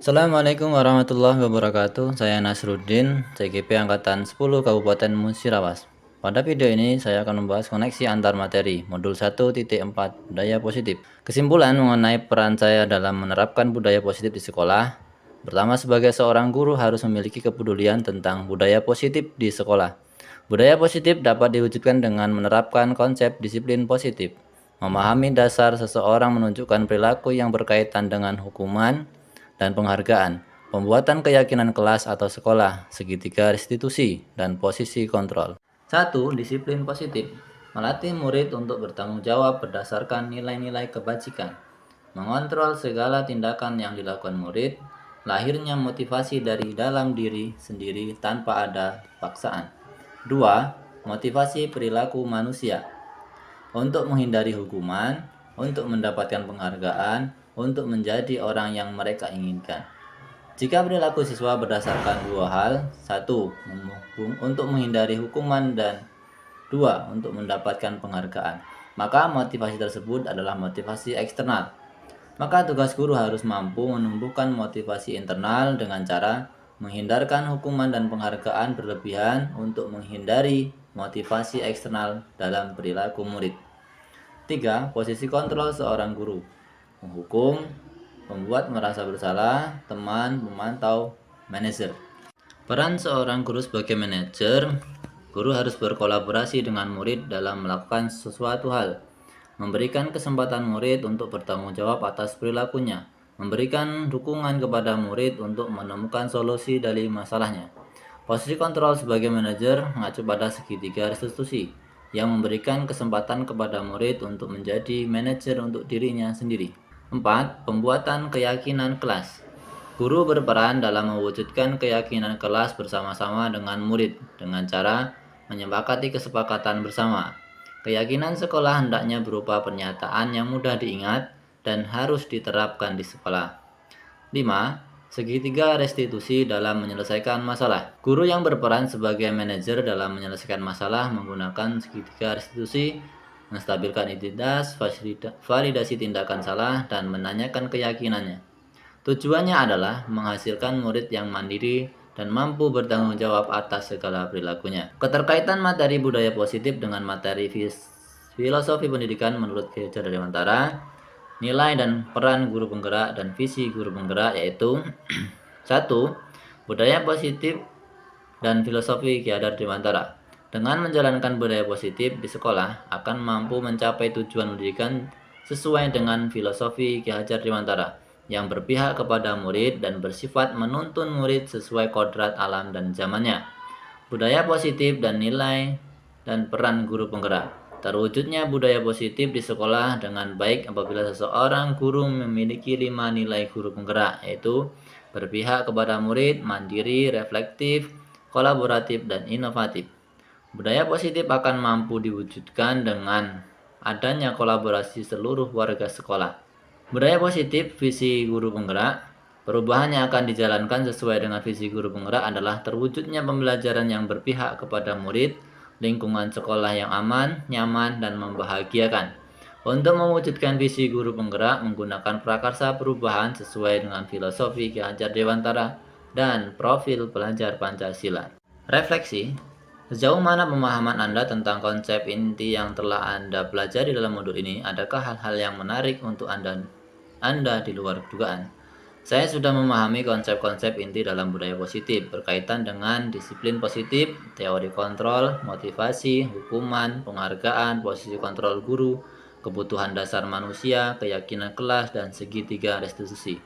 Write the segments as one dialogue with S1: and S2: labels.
S1: Assalamualaikum warahmatullahi wabarakatuh. Saya Nasruddin, CGP Angkatan 10 Kabupaten Musirawas. Pada video ini saya akan membahas koneksi antar materi modul 1.4 budaya positif. Kesimpulan mengenai peran saya dalam menerapkan budaya positif di sekolah. Pertama, sebagai seorang guru harus memiliki kepedulian tentang budaya positif di sekolah. Budaya positif dapat diwujudkan dengan menerapkan konsep disiplin positif, memahami dasar seseorang menunjukkan perilaku yang berkaitan dengan hukuman dan penghargaan, pembuatan keyakinan kelas atau sekolah, segitiga restitusi, dan posisi kontrol. 1. Disiplin positif. Melatih murid untuk bertanggung jawab berdasarkan nilai-nilai kebajikan. Mengontrol segala tindakan yang dilakukan murid, lahirnya motivasi dari dalam diri sendiri tanpa ada paksaan. 2. Motivasi perilaku manusia. Untuk menghindari hukuman, untuk mendapatkan penghargaan, untuk menjadi orang yang mereka inginkan. Jika perilaku siswa berdasarkan dua hal, satu, untuk menghindari hukuman, dan dua, untuk mendapatkan penghargaan, maka motivasi tersebut adalah motivasi eksternal. Maka tugas guru harus mampu menumbuhkan motivasi internal dengan cara menghindarkan hukuman dan penghargaan berlebihan untuk menghindari motivasi eksternal dalam perilaku murid. 3. Posisi kontrol seorang guru. Menghukum, membuat merasa bersalah, teman, memantau, manajer. Peran seorang guru sebagai manajer, guru harus berkolaborasi dengan murid dalam melakukan sesuatu hal, memberikan kesempatan murid untuk bertanggung jawab atas perilakunya, memberikan dukungan kepada murid untuk menemukan solusi dari masalahnya. Posisi kontrol sebagai manajer mengacu pada segitiga restitusi, yang memberikan kesempatan kepada murid untuk menjadi manajer untuk dirinya sendiri. 4. Pembuatan keyakinan kelas. Guru berperan dalam mewujudkan keyakinan kelas bersama-sama dengan murid dengan cara menyepakati kesepakatan bersama. Keyakinan sekolah hendaknya berupa pernyataan yang mudah diingat dan harus diterapkan di sekolah. 5. Segitiga restitusi dalam menyelesaikan masalah. Guru yang berperan sebagai manajer dalam menyelesaikan masalah menggunakan segitiga restitusi, menstabilkan identitas, validasi tindakan salah, dan menanyakan keyakinannya. Tujuannya adalah menghasilkan murid yang mandiri dan mampu bertanggung jawab atas segala perilakunya. Keterkaitan materi budaya positif dengan materi filosofi pendidikan menurut Ki Hajar Dewantara, nilai dan peran guru penggerak dan visi guru penggerak yaitu 1. Budaya positif dan filosofi Ki Hajar Dewantara. Dengan menjalankan budaya positif di sekolah akan mampu mencapai tujuan pendidikan sesuai dengan filosofi Ki Hajar Dewantara yang berpihak kepada murid dan bersifat menuntun murid sesuai kodrat alam dan zamannya. Budaya positif dan nilai dan peran guru penggerak. Terwujudnya budaya positif di sekolah dengan baik apabila seseorang guru memiliki 5 nilai guru penggerak, yaitu berpihak kepada murid, mandiri, reflektif, kolaboratif, dan inovatif. Budaya positif akan mampu diwujudkan dengan adanya kolaborasi seluruh warga sekolah. Budaya positif, visi guru penggerak. Perubahan yang akan dijalankan sesuai dengan visi guru penggerak adalah terwujudnya pembelajaran yang berpihak kepada murid, lingkungan sekolah yang aman, nyaman, dan membahagiakan. Untuk mewujudkan visi guru penggerak menggunakan prakarsa perubahan sesuai dengan filosofi Ki Hajar Dewantara dan profil pelajar Pancasila. Refleksi. Sejauh mana pemahaman Anda tentang konsep inti yang telah Anda pelajari dalam modul ini? Adakah hal-hal yang menarik untuk Anda di luar dugaan? Saya sudah memahami konsep-konsep inti dalam budaya positif berkaitan dengan disiplin positif, teori kontrol, motivasi, hukuman, penghargaan, posisi kontrol guru, kebutuhan dasar manusia, keyakinan kelas, dan segitiga restitusi.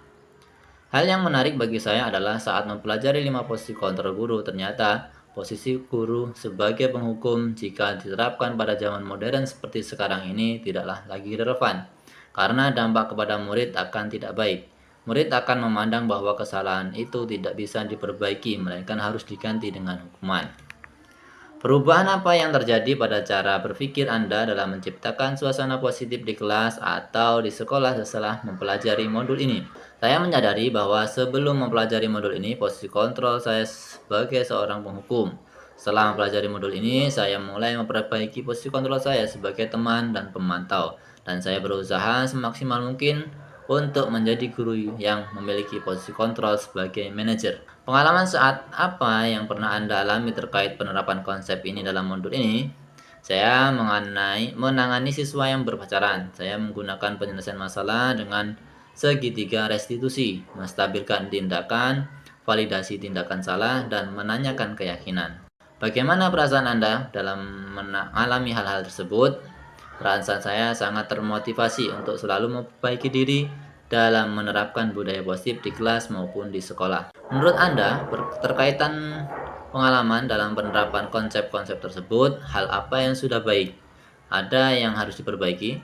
S1: Hal yang menarik bagi saya adalah saat mempelajari 5 posisi kontrol guru, ternyata posisi guru sebagai penghukum jika diterapkan pada zaman modern seperti sekarang ini tidaklah lagi relevan, karena dampak kepada murid akan tidak baik. Murid akan memandang bahwa kesalahan itu tidak bisa diperbaiki, melainkan harus diganti dengan hukuman. Perubahan apa yang terjadi pada cara berpikir Anda dalam menciptakan suasana positif di kelas atau di sekolah setelah mempelajari modul ini? Saya menyadari bahwa sebelum mempelajari modul ini, posisi kontrol saya sebagai seorang penghukum. Setelah mempelajari modul ini, saya mulai memperbaiki posisi kontrol saya sebagai teman dan pemantau, dan saya berusaha semaksimal mungkin untuk menjadi guru yang memiliki posisi kontrol sebagai manajer. Pengalaman saat apa yang pernah Anda alami terkait penerapan konsep ini dalam modul ini? Saya menangani siswa yang berpacaran. Saya menggunakan penyelesaian masalah dengan segitiga restitusi, menstabilkan tindakan, validasi tindakan salah, dan menanyakan keyakinan. Bagaimana perasaan Anda dalam mengalami hal-hal tersebut? Perasaan saya sangat termotivasi untuk selalu memperbaiki diri dalam menerapkan budaya positif di kelas maupun di sekolah. Menurut Anda, terkaitan pengalaman dalam penerapan konsep-konsep tersebut, hal apa yang sudah baik? Ada yang harus diperbaiki?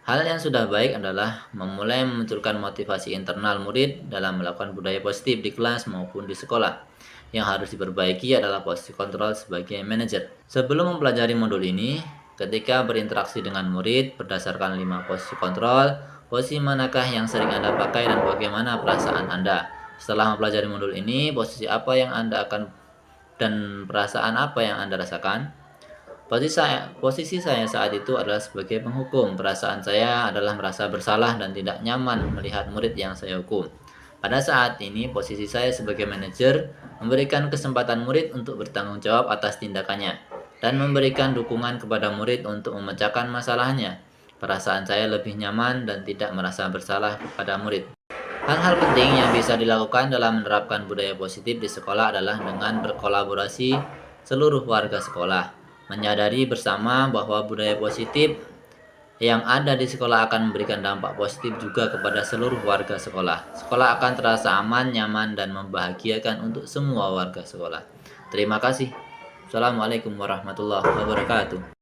S1: Hal yang sudah baik adalah memulai memunculkan motivasi internal murid dalam melakukan budaya positif di kelas maupun di sekolah. Yang harus diperbaiki adalah posisi kontrol sebagai manajer. Sebelum mempelajari modul ini, ketika berinteraksi dengan murid berdasarkan 5 posisi kontrol, posisi manakah yang sering Anda pakai dan bagaimana perasaan Anda? Setelah mempelajari modul ini, posisi apa yang Anda akan dan perasaan apa yang Anda rasakan? Posisi saya saat itu adalah sebagai penghukum. Perasaan saya adalah merasa bersalah dan tidak nyaman melihat murid yang saya hukum. Pada saat ini, posisi saya sebagai manajer memberikan kesempatan murid untuk bertanggung jawab atas tindakannya dan memberikan dukungan kepada murid untuk memecahkan masalahnya. Perasaan saya lebih nyaman dan tidak merasa bersalah kepada murid. Hal-hal penting yang bisa dilakukan dalam menerapkan budaya positif di sekolah adalah dengan berkolaborasi seluruh warga sekolah. Menyadari bersama bahwa budaya positif yang ada di sekolah akan memberikan dampak positif juga kepada seluruh warga sekolah. Sekolah akan terasa aman, nyaman, dan membahagiakan untuk semua warga sekolah. Terima kasih. Assalamualaikum warahmatullahi wabarakatuh.